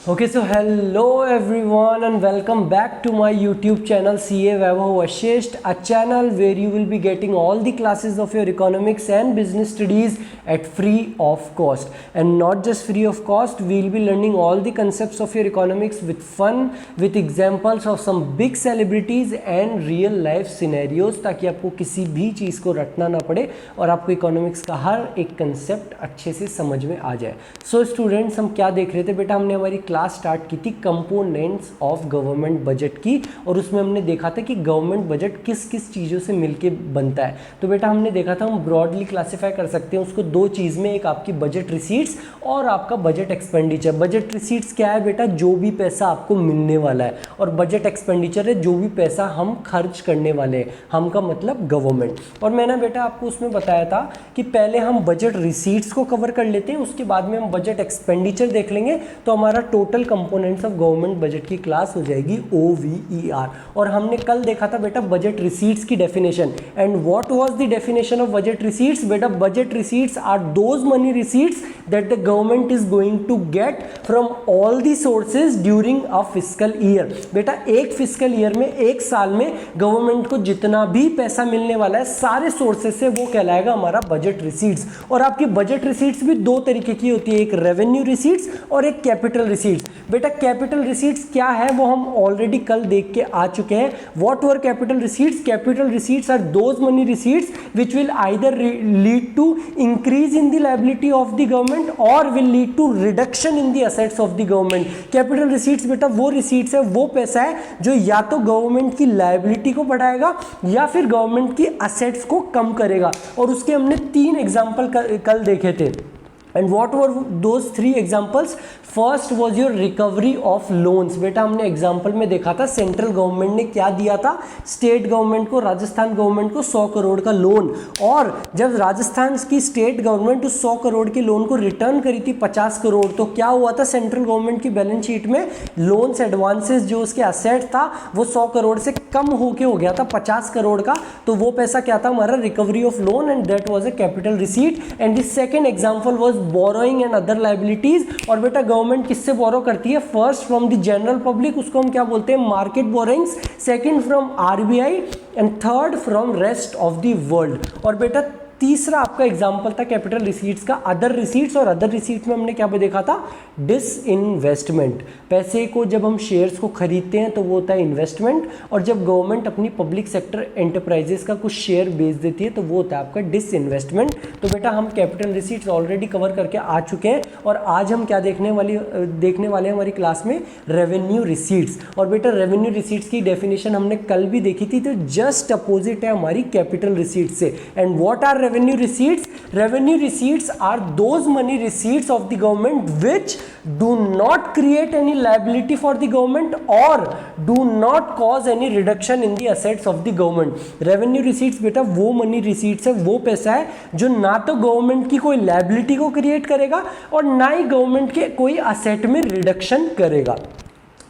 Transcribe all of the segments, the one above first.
Okay, so hello everyone and welcome back to my YouTube channel CA Vaibhav Vashisht, a channel where you will be getting all the classes of your economics and business studies at free of cost. And not just free of cost, we will be learning all the concepts of your economics with fun, with examples of some big celebrities and real life scenarios, ताकि आपको किसी भी चीज़ को रटना ना पड़े और आपको इकोनॉमिक्स का हर एक कंसेप्ट अच्छे से समझ में आ जाए. सो स्टूडेंट्स, हम क्या देख रहे थे बेटा, हमने हमारी क्लास स्टार्ट की थी कंपोनेंट्स ऑफ गवर्नमेंट बजट की, और उसमें हमने देखा था कि गवर्नमेंट बजट किस किस चीज़ों से मिलके बनता है. तो बेटा हमने देखा था हम ब्रॉडली क्लासीफाई कर सकते हैं उसको दो चीज़ में, एक आपकी बजट रिसीट्स और आपका बजट एक्सपेंडिचर. बजट रिसीट्स क्या है बेटा, जो भी पैसा आपको मिलने वाला है, और बजट एक्सपेंडिचर है जो भी पैसा हम खर्च करने वाले हैं. हम का मतलब गवर्नमेंट. और मैंने बेटा आपको उसमें बताया था कि पहले हम बजट रिसीट्स को कवर कर लेते हैं, उसके बाद में हम बजट एक्सपेंडिचर देख लेंगे, तो हमारा total components of government budget की क्लास हो जाएगी OVER. और हमने कल देखा था बेटा बजट रिसीट्स की definition. And what was the definition of budget receipts? बेटा budget receipts are those money receipts that the government is going to get from all the sources during a fiscal year. बेटा एक fiscal year में, एक साल में government को जितना भी पैसा मिलने वाला है सारे सोर्सेज से, वो कहलाएगा हमारा बजट रिसीट्स. और आपकी बजट रिसीट्स भी दो तरीके की होती है, एक रेवेन्यू रिसीट्स और एक कैपिटल रिसीट्स. बेटा कैपिटल रिसीट्स क्या है वो हम ऑलरेडी कल देख के आ चुके हैं. What were capital receipts? Capital receipts are those money receipts which will either lead to increase in the liability of the government और will lead to reduction in the assets of the government. Capital receipts बेटा वो receipts है, वो पैसा है जो या तो गवर्नमेंट की लायबिलिटी को बढ़ाएगा या फिर गवर्नमेंट की असेट्स को कम करेगा. और उसके हमने 3 एग्जाम्पल कल देखे थे. And what were those 3 examples? First was your recovery of loans. बेटा हमने एग्जाम्पल में देखा था सेंट्रल गवर्नमेंट ने क्या दिया था स्टेट गवर्नमेंट को, राजस्थान गवर्नमेंट को 100 करोड़ का लोन. और जब राजस्थान की स्टेट गवर्नमेंट उस 100 करोड़ के लोन को रिटर्न करी थी 50 करोड़, तो क्या हुआ था सेंट्रल गवर्नमेंट की बैलेंस शीट में लोन्स एडवांसेस जो उसके असेट था वो 100 करोड़ से कम होके हो गया था 50 करोड़ का. तो वो पैसा क्या था हमारा recovery of loan, and that was a capital receipt. And the second example was borrowing and other liabilities. और बेटा गवर्नमेंट किससे बोरो करती है? First from the general public, उसको हम क्या बोलते हैं? Market borrowings. Second from RBI and third from rest of the world. और बेटा तीसरा आपका एग्जाम्पल था कैपिटल रिसीट्स का अदर रिसीट्स. और अदर रिसीट्स में हमने क्या देखा था? डिसइन्वेस्टमेंट. पैसे को जब हम शेयर्स को खरीदते हैं तो वो होता है इन्वेस्टमेंट, और जब गवर्नमेंट अपनी पब्लिक सेक्टर एंटरप्राइजेस का कुछ शेयर बेच देती है तो वो होता है आपका डिसइन्वेस्टमेंट. तो बेटा हम कैपिटल रिसीट्स ऑलरेडी कवर करके आ चुके हैं, और आज हम क्या देखने वाले हैं हमारी क्लास में? Revenue receipts. और बेटा रेवेन्यू रिसीट्स की डेफिनेशन हमने कल भी देखी थी, तो जस्ट अपोजिट है हमारी कैपिटल रिसीट्स से. And what are revenue receipts? Revenue receipts are those money receipts of the government which do not create any liability for the government or do not cause any reduction in the assets of the government. Revenue receipts बेटा वो money receipts है, वो पैसा है जो ना तो government की कोई liability को क्रिएट करेगा और ना ही गवर्नमेंट के कोई asset में रिडक्शन करेगा.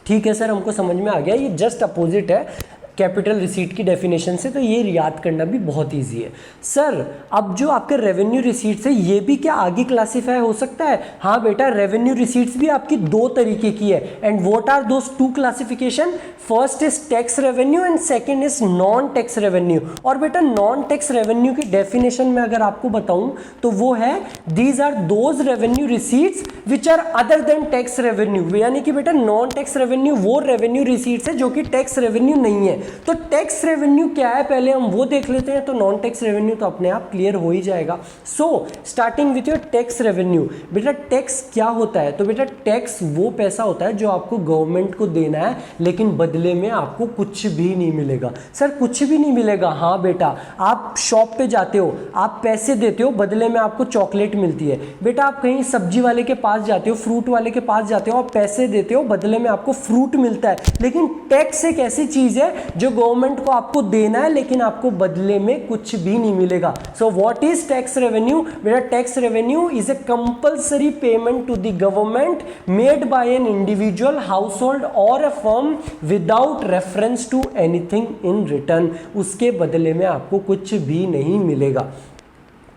ठीक है सर, हमको समझ में आ गया. ये जस्ट अपोजिट है कैपिटल रिसीट की डेफिनेशन से, तो ये याद करना भी बहुत इजी है. सर अब जो आपके रेवेन्यू रिसीट्स है ये भी क्या आगे क्लासीफाई हो सकता है? हाँ बेटा, रेवेन्यू रिसीट्स भी आपकी दो तरीके की है. And what are those 2 classification? First is tax revenue and second is non tax revenue. और बेटा नॉन टैक्स रेवेन्यू की डेफिनेशन में अगर आपको बताऊं तो वो है these are those revenue receipts which are other than tax revenue. यानी कि बेटा नॉन टैक्स रेवेन्यू वो रेवेन्यू रिसीट्स है जो कि टैक्स रेवेन्यू नहीं है. तो टैक्स रेवेन्यू क्या है पहले हम वो देख लेते हैं, तो नॉन टैक्स रेवेन्यू तो अपने आप क्लियर हो ही जाएगा. So starting with your tax revenue. बेटा टैक्स क्या होता है? तो बेटा टैक्स वो पैसा होता है जो आपको गवर्नमेंट को देना है, लेकिन बदले में आपको कुछ भी नहीं मिलेगा. सर कुछ भी नहीं मिलेगा? हाँ बेटा, आप शॉप पे जाते हो, आप पैसे देते हो, बदले में आपको चॉकलेट मिलती है. बेटा आप कहीं सब्जी वाले के पास जाते हो, फ्रूट वाले के पास जाते हो, आप पैसे देते हो, बदले में आपको फ्रूट मिलता है. लेकिन टैक्स एक ऐसी चीज है जो गवर्नमेंट को आपको देना है लेकिन आपको बदले में कुछ भी नहीं मिलेगा. So what is tax revenue? बेटा tax revenue is a compulsory payment to the government made by an individual, household और a firm without reference to anything in return. उसके बदले में आपको कुछ भी नहीं मिलेगा.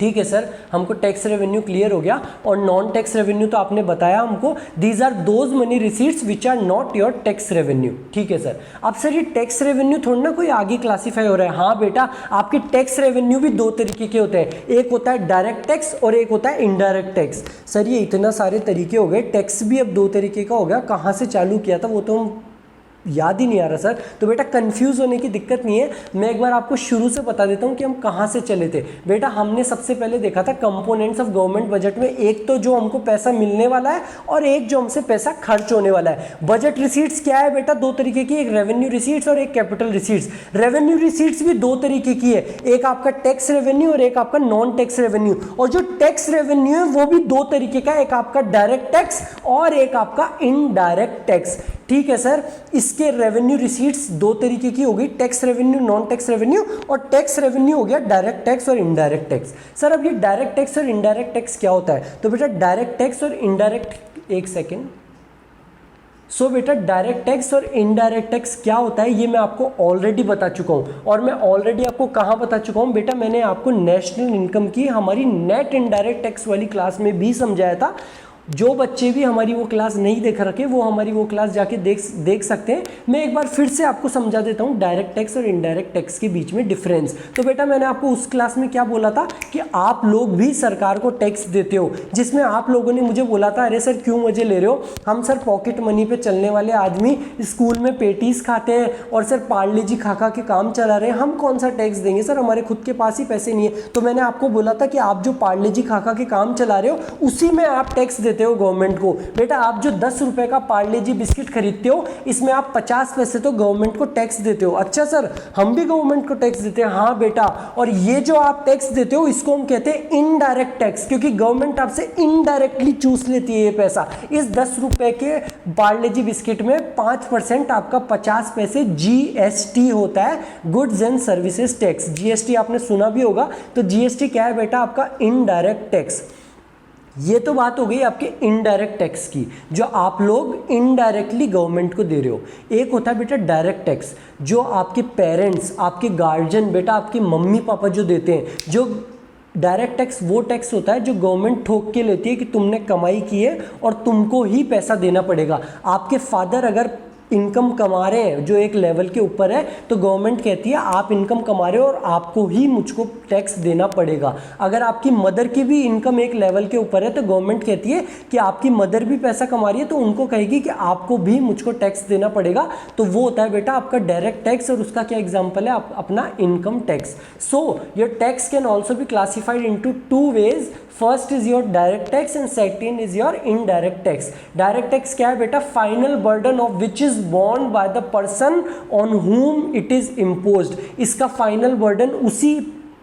ठीक है सर, हमको टैक्स रेवेन्यू क्लियर हो गया। और नॉन टैक्स रेवेन्यू तो आपने बताया हमको, these are those money receipts which are not your tax revenue. ठीक है सर। अब सर ये टैक्स रेवेन्यू थोड़ा ना कोई आगे क्लासीफाई हो रहा है। हाँ बेटा, आपके टैक्स रेवेन्यू भी दो तरीके के होते हैं, एक होता है डायरेक्ट टैक्स और एक होता है इनडायरेक्ट टैक्स। सर ये इतना सारे तरीके हो गए, टैक्स भी अब दो तरीके का हो गया, कहाँ से चालू किया था वो तो हम याद ही नहीं आ रहा सर। तो बेटा कंफ्यूज होने की दिक्कत नहीं है, मैं एक बार आपको शुरू से बता देता हूं कि हम कहां से चले थे। बेटा हमने सबसे पहले देखा था कंपोनेंट्स ऑफ गवर्नमेंट बजट में, एक तो जो हमको पैसा मिलने वाला है और एक जो हमसे पैसा खर्च होने वाला है। बजट रिसीट्स क्या है बेटा, दो तरीके की, एक रेवेन्यू रिसीट्स और एक कैपिटल रिसीट्स। रेवेन्यू रिसीट्स भी दो तरीके की है, एक आपका टैक्स रेवेन्यू और एक आपका नॉन टैक्स रेवेन्यू। और जो टैक्स रेवेन्यू है वो भी दो तरीके का, एक आपका डायरेक्ट टैक्स और एक आपका इनडायरेक्ट टैक्स। ठीक है सर, इसके रेवेन्यू रिसीट्स दो तरीके की हो गई, tax revenue, non tax revenue, और टैक्स रेवेन्यू हो गया डायरेक्ट टैक्स और इनडायरेक्ट टैक्स। सर अब ये डायरेक्ट टैक्स और इनडायरेक्ट टैक्स क्या होता है, तो बेटा डायरेक्ट टैक्स और इनडायरेक्ट, एक सेकेंड, सो बेटा डायरेक्ट टैक्स और इनडायरेक्ट टैक्स क्या होता है ये मैं आपको ऑलरेडी बता चुका हूं। और मैं ऑलरेडी आपको कहां बता चुका हूं बेटा, मैंने आपको नेशनल इनकम की हमारी नेट इनडायरेक्ट टैक्स वाली क्लास में भी समझाया था। जो बच्चे भी हमारी वो क्लास नहीं देख रखे वो हमारी वो क्लास जाके देख सकते हैं। मैं एक बार फिर से आपको समझा देता हूँ डायरेक्ट टैक्स और इनडायरेक्ट टैक्स के बीच में डिफरेंस। तो बेटा मैंने आपको उस क्लास में क्या बोला था कि आप लोग भी सरकार को टैक्स देते हो, जिसमें आप लोगों ने मुझे बोला था अरे सर क्यों मुझे ले रहे हो, हम सर पॉकेट मनी पे चलने वाले आदमी, स्कूल में पेटीज खाते हैं और सर पार्ले जी खा खा के काम चला रहे हैं, हम कौन सा टैक्स देंगे सर, हमारे खुद के पास ही पैसे नहीं है। तो मैंने आपको बोला था कि आप जो पार्ले जी खा खा के काम चला रहे हो उसी में आप टैक्स देते हो गवर्नमेंट को। बेटा आप जो 10 रुपए का पार्ले जी बिस्किट खरीदते हो इसमें आप 50 पैसे तो गवर्नमेंट को टैक्स देते हो। अच्छा सर, हम भी गवर्नमेंट को टैक्स देते हैं? हाँ बेटा, और ये जो आप टैक्स देते हो इसको हम कहते हैं इनडायरेक्ट टैक्स, क्योंकि गवर्नमेंट आपसे इनडायरेक्टली चूस लेती है ये पैसा। इस 10 रुपए के पार्ले जी बिस्किट में 5% आपका 50 पैसे जीएसटी होता है, goods and services tax. GST आपने सुना भी होगा। तो जीएसटी क्या है बेटा, आपका इनडायरेक्ट टैक्स। ये तो बात हो गई आपके इनडायरेक्ट टैक्स की, जो आप लोग इनडायरेक्टली गवर्नमेंट को दे रहे हो। एक होता है बेटा डायरेक्ट टैक्स, जो आपके पेरेंट्स, आपके गार्जियन, बेटा आपके मम्मी पापा जो देते हैं। जो डायरेक्ट टैक्स वो टैक्स होता है जो गवर्नमेंट ठोक के लेती है कि तुमने कमाई की है और तुमको ही पैसा देना पड़ेगा। आपके फादर अगर इनकम कमा रहे हैं जो एक लेवल के ऊपर है तो गवर्नमेंट कहती है आप इनकम कमा रहे हो और आपको ही मुझको टैक्स देना पड़ेगा। अगर आपकी मदर की भी इनकम एक लेवल के ऊपर है तो गवर्नमेंट कहती है कि आपकी मदर भी पैसा कमा रही है तो उनको कहेगी कि आपको भी मुझको टैक्स देना पड़ेगा। तो वो होता है बेटा आपका डायरेक्ट टैक्स, और उसका क्या एग्जाम्पल है, अपना income tax. So your tax can also be classified into two ways. First is your direct tax and second is your indirect tax. Direct tax क्या है बेटा, final burden of which is borne by the person on whom it is imposed। इसका final burden उसी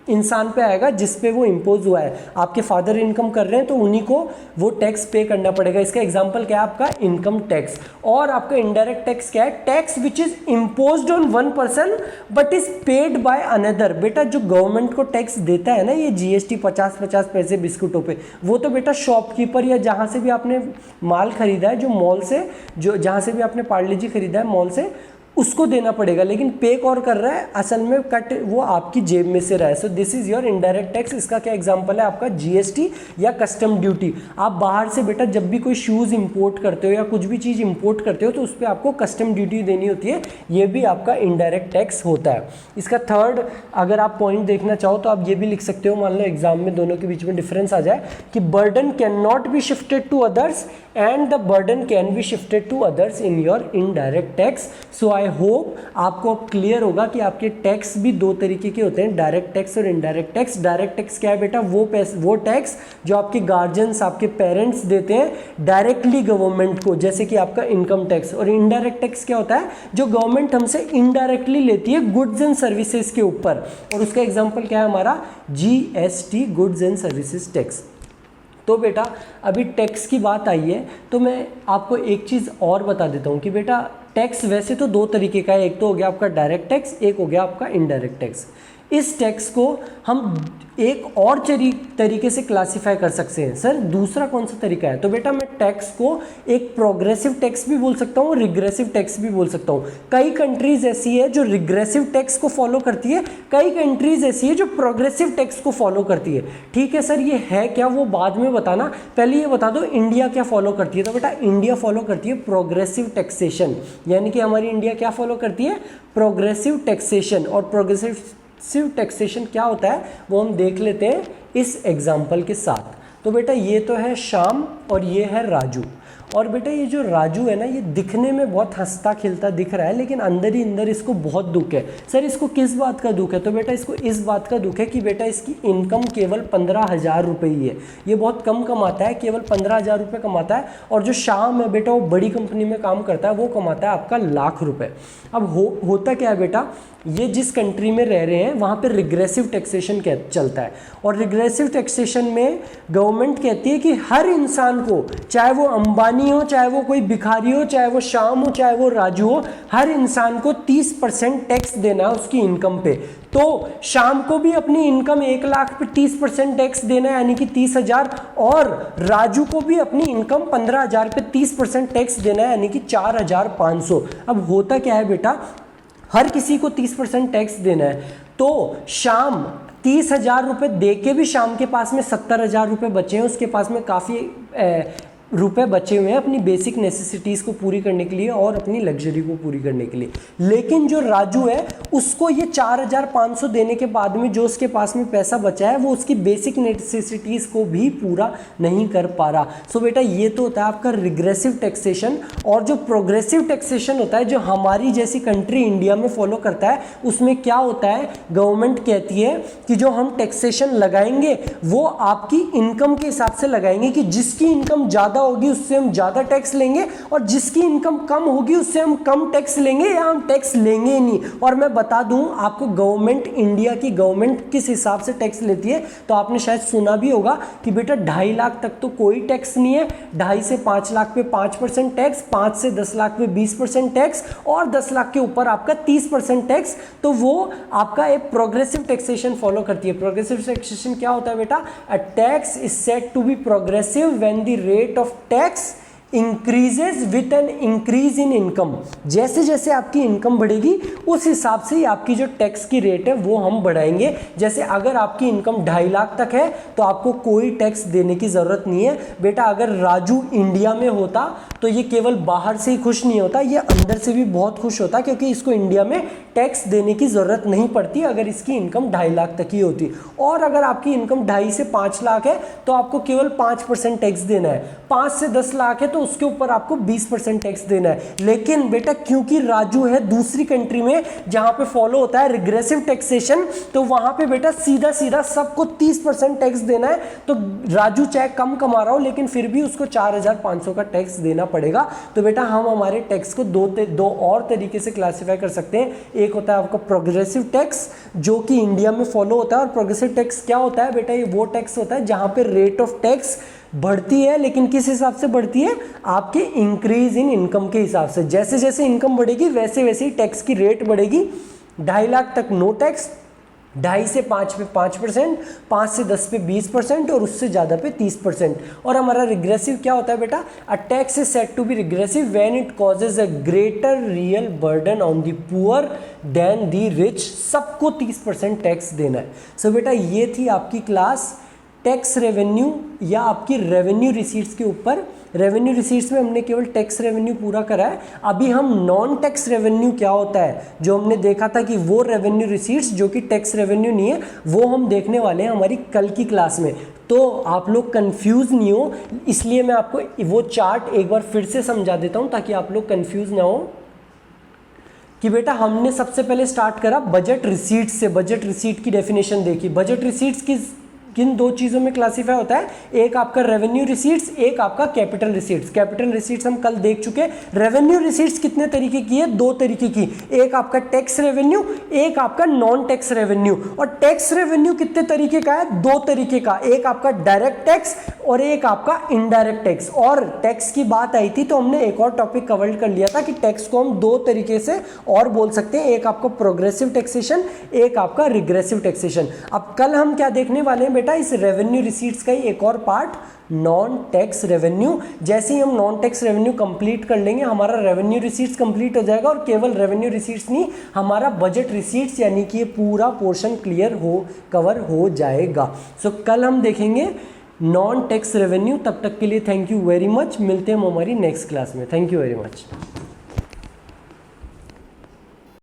इंसान पे आएगा जिस पे वो इम्पोज हुआ है। आपके फादर इनकम कर रहे हैं तो उन्हीं को वो टैक्स पे करना पड़ेगा। इसका एग्जांपल क्या है, आपका इनकम टैक्स। और आपका इनडायरेक्ट टैक्स क्या है, tax which is imposed on one person but is paid by another. बेटा जो गवर्नमेंट को टैक्स देता है ना ये जीएसटी 50-50 पैसे बिस्कुटों पे, वो तो बेटा शॉपकीपर या जहाँ से भी आपने माल खरीदा है, जो मॉल से, जो जहाँ से भी आपने पार्ले जी खरीदा है मॉल से, उसको देना पड़ेगा। लेकिन पे कौन कर रहा है, असल में कट वो आपकी जेब में से रहा है। So this is your indirect tax. इसका क्या एग्जांपल है, आपका जीएसटी या कस्टम ड्यूटी। आप बाहर से बेटा जब भी कोई शूज़ इंपोर्ट करते हो या कुछ भी चीज़ इंपोर्ट करते हो तो उस पर आपको कस्टम ड्यूटी देनी होती है, ये भी आपका इनडायरेक्ट टैक्स होता है। इसका थर्ड अगर आप पॉइंट देखना चाहो तो आप ये भी लिख सकते हो, मान लो एग्जाम में दोनों के बीच में डिफरेंस आ जाए कि burden can not be shifted to others and the burden can be shifted to others in your indirect tax. So I hope आपको अब क्लियर होगा कि आपके टैक्स भी दो तरीके के होते हैं, डायरेक्ट टैक्स और इनडायरेक्ट टैक्स। डायरेक्ट टैक्स क्या है बेटा, वो टैक्स जो आपके गार्जियंस, आपके पेरेंट्स देते हैं डायरेक्टली गवर्नमेंट को, जैसे कि आपका इनकम टैक्स। और इनडायरेक्ट टैक्स क्या होता है, जो गवर्नमेंट हमसे इनडायरेक्टली लेती है गुड्स एंड सर्विसेज के ऊपर। और उसका एग्जाम्पल क्या है हमारा, GST, goods and services tax. तो बेटा अभी टैक्स की बात आई है तो मैं आपको एक चीज़ और बता देता हूँ कि बेटा टैक्स वैसे तो दो तरीके का है, एक तो हो गया आपका डायरेक्ट टैक्स, एक हो गया आपका इनडायरेक्ट टैक्स। इस टैक्स को हम एक और तरीके से क्लासिफाई कर सकते हैं। सर दूसरा कौन सा तरीका है? तो बेटा मैं टैक्स को एक प्रोग्रेसिव टैक्स भी बोल सकता हूँ, रिग्रेसिव टैक्स भी बोल सकता हूँ। कई कंट्रीज ऐसी है जो रिग्रेसिव टैक्स को फॉलो करती है, कई कंट्रीज ऐसी है जो प्रोग्रेसिव टैक्स को फॉलो करती है। ठीक है सर, ये है क्या वो बाद में बताना, पहले ये बता दो इंडिया क्या फॉलो करती है। तो बेटा इंडिया फॉलो करती है प्रोग्रेसिव टैक्सेशन, यानी कि हमारी इंडिया क्या फॉलो करती है? Progressive taxation. और प्रोग्रेसिव टैक्सेशन क्या होता है वो हम देख लेते हैं इस एग्जाम्पल के साथ। तो बेटा ये तो है श्याम और ये है राजू। और बेटा ये जो राजू है ना, ये दिखने में बहुत हंसता खिलता दिख रहा है, लेकिन अंदर ही अंदर इसको बहुत दुख है। सर इसको किस बात का दुख है? तो बेटा इसको इस बात का दुख है कि बेटा इसकी इनकम केवल 15,000 रुपये ही है। ये बहुत कम कमाता है, केवल 15,000 रुपये कमाता है। और जो श्याम है बेटा वो बड़ी कंपनी में काम करता है, वो कमाता है आपका लाख रुपये। अब होता क्या है बेटा, ये जिस कंट्री में रह रहे हैं वहाँ पे रिग्रेसिव टैक्सेशन चलता है। और रिग्रेसिव टैक्सेशन में गवर्नमेंट कहती है कि हर इंसान को, चाहे वो अंबानी हो, चाहे वो कोई भिखारी हो, चाहे वो श्याम हो, चाहे वो राजू हो, हर इंसान को 30% टैक्स देना है उसकी इनकम पे। तो श्याम को भी अपनी इनकम 1 लाख पे 30% टैक्स देना है, यानी कि 30,000, और राजू को भी अपनी इनकम 15,000 पे 30% टैक्स देना है, यानी कि 4,500। अब होता क्या है बेटा, हर किसी को 30% टैक्स देना है। तो श्याम 30,000 रुपये दे के भी श्याम के पास में 70,000 रुपये बचे हैं, उसके पास में काफ़ी रुपए बचे हुए हैं अपनी बेसिक नेसेसिटीज़ को पूरी करने के लिए और अपनी लग्जरी को पूरी करने के लिए। लेकिन जो राजू है उसको ये 4,500 देने के बाद में जो उसके पास में पैसा बचा है वो उसकी बेसिक नेसेसिटीज़ को भी पूरा नहीं कर पा रहा। सो बेटा ये तो होता है आपका रिग्रेसिव टैक्सेशन। और जो प्रोग्रेसिव टैक्सेशन होता है, जो हमारी जैसी कंट्री इंडिया में फॉलो करता है, उसमें क्या होता है, गवर्नमेंट कहती है कि जो हम टैक्सेशन लगाएंगे वो आपकी इनकम के हिसाब से लगाएंगे, कि जिसकी इनकम ज़्यादा होगी उससे हम ज्यादा टैक्स लेंगे और जिसकी इनकम कम होगी उससे हम कम टैक्स लेंगे या हम टैक्स लेंगे ही नहीं। और मैं बता दूं आपको, गवर्नमेंट, इंडिया की गवर्नमेंट किस हिसाब से टैक्स लेती है, तो आपने शायद सुना भी होगा कि बेटा 2.5 लाख तक तो कोई टैक्स नहीं है, 2.5 से 5 लाख पे 5% टैक्स, 5 से 10 लाख पे 20% टैक्स, और 10 लाख के ऊपर आपका 30% टैक्स। तो वो आपका एक प्रोग्रेसिव टैक्सेशन फॉलो करती है। प्रोग्रेसिव टैक्सेशन क्या होता है बेटा, a tax is said to be progressive when the rate of tax increases with an increase in income. जैसे जैसे आपकी इनकम बढ़ेगी उस हिसाब से ही आपकी जो टैक्स की रेट है वो हम बढ़ाएंगे। जैसे अगर आपकी इनकम 2.5 लाख तक है तो आपको कोई टैक्स देने की ज़रूरत नहीं है बेटा। अगर राजू इंडिया में होता तो ये केवल बाहर से ही खुश नहीं होता, ये अंदर से भी बहुत खुश होता, क्योंकि इसको इंडिया में टैक्स देने की ज़रूरत नहीं पड़ती अगर इसकी इनकम 2.5 लाख तक ही होती। और अगर आपकी इनकम 2.5 से 5 लाख है तो आपको केवल 5% टैक्स देना है। 5 से 10 लाख है तो उसके ऊपर आपको 20% टैक्स देना है। लेकिन बेटा क्योंकि राजू है दूसरी कंट्री में जहां पे फॉलो होता है रिग्रेसिव टैक्सेशन, तो वहां पे बेटा सीधा सीधा सबको 30% टैक्स देना है। तो राजू चाहे कम कमा रहा हो लेकिन फिर भी उसको 4,500 का टैक्स देना पड़ेगा। तो बेटा हम हमारे टैक्स को दो और तरीके से क्लासिफाई कर सकते हैं। एक होता है आपका प्रोग्रेसिव टैक्स जो कि इंडिया में फॉलो होता है। और प्रोग्रेसिव टैक्स क्या होता है बेटा, ये वो टैक्स होता है जहां पे रेट ऑफ टैक्स बढ़ती है, लेकिन किस हिसाब से बढ़ती है, आपके इंक्रीज इन इनकम के हिसाब से। जैसे जैसे इनकम बढ़ेगी वैसे वैसे ही टैक्स की रेट बढ़ेगी। 2.5 लाख तक नो टैक्स, 2.5 से 5 पे 5%, 5 से 10 पे 20% और उससे ज़्यादा पे 30%। और हमारा रिग्रेसिव क्या होता है बेटा, a tax is said to be regressive when it causes a greater real burden on the poor than the rich. सबको 30% टैक्स देना है। सो बेटा ये थी आपकी क्लास टैक्स रेवेन्यू या आपकी रेवेन्यू रिसीट्स के ऊपर। रेवेन्यू रिसीट्स में हमने केवल टैक्स रेवेन्यू पूरा करा है। अभी हम नॉन टैक्स रेवेन्यू क्या होता है जो हमने देखा था कि वो रेवेन्यू रिसीट्स जो कि टैक्स रेवेन्यू नहीं है, वो हम देखने वाले हैं हमारी कल की क्लास में। तो आप लोग कंफ्यूज नहीं हो, इसलिए मैं आपको वो चार्ट एक बार फिर से समझा देता हूँ ताकि आप लोग कंफ्यूज ना हो। कि बेटा हमने सबसे पहले स्टार्ट करा बजट रिसीट्स से। बजट रिसीट की डेफिनेशन देखी। बजट रिसीट्स की किन दो चीज़ों में क्लासीफाई होता है, एक आपका रेवेन्यू रिसीट्स, एक आपका कैपिटल रिसीट्स। कैपिटल रिसीट्स हम कल देख चुके। रेवेन्यू रिसीट्स कितने तरीके की है, दो तरीके की, एक आपका टैक्स रेवेन्यू, एक आपका नॉन टैक्स रेवेन्यू। और टैक्स रेवेन्यू कितने तरीके का है, दो तरीके का, एक आपका डायरेक्ट टैक्स और एक आपका इनडायरेक्ट टैक्स। और टैक्स की बात आई थी तो हमने एक और टॉपिक कवर कर लिया था कि टैक्स को हम दो तरीके से और बोल सकते हैं, एक आपका प्रोग्रेसिव टैक्सेशन, एक आपका रिग्रेसिव टैक्सेशन। अब कल हम क्या देखने वाले हैं बेटा, इस रेवेन्यू रिसीट्स का ही एक और पार्ट, नॉन टैक्स रेवेन्यू। जैसे ही हम नॉन टैक्स रेवेन्यू कंप्लीट कर लेंगे, हमारा रेवेन्यू रिसीट्स कंप्लीट हो जाएगा। और केवल रेवेन्यू रिसीट्स नहीं, हमारा बजट रिसीट्स यानी कि ये पूरा पोर्शन कवर हो जाएगा। सो कल हम देखेंगे नॉन टैक्स रेवेन्यू। तब तक के लिए थैंक यू वेरी मच। मिलते हैं हम हमारी नेक्स्ट क्लास में। Thank you very much.